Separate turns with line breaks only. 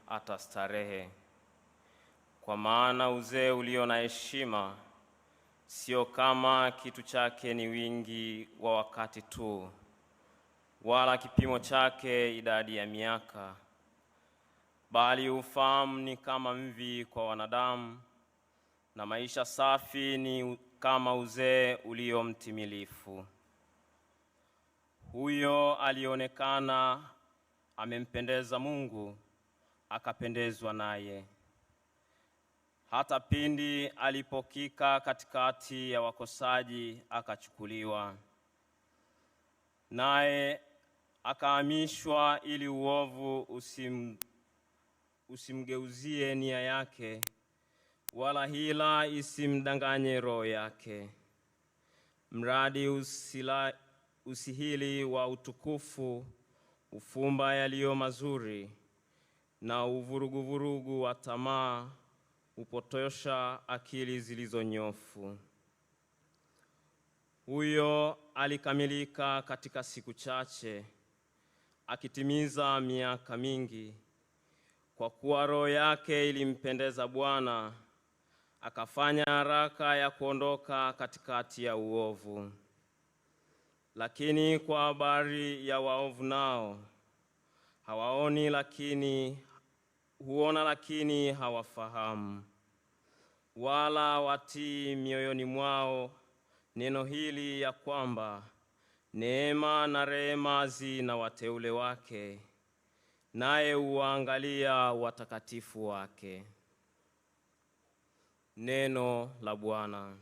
atastarehe. Kwa maana uzee ulio na heshima sio kama kitu chake ni wingi wa wakati tu, wala kipimo chake idadi ya miaka, bali ufahamu ni kama mvi kwa wanadamu, na maisha safi ni kama uzee ulio mtimilifu. Huyo alionekana amempendeza Mungu, akapendezwa naye. Hata pindi alipokika katikati ya wakosaji akachukuliwa, naye akahamishwa ili uovu usimgeuzie nia yake, wala hila isimdanganye roho yake. Mradi usihili wa utukufu ufumba yaliyo mazuri, na uvuruguvurugu wa tamaa upotosha akili zilizonyofu. Huyo alikamilika katika siku chache, akitimiza miaka mingi, kwa kuwa roho yake ilimpendeza Bwana, akafanya haraka ya kuondoka katikati ya uovu. Lakini kwa habari ya waovu, nao hawaoni huona lakini hawafahamu, wala watii mioyoni mwao neno hili, ya kwamba neema na rehema zina wateule wake, naye huwaangalia watakatifu wake. Neno la Bwana.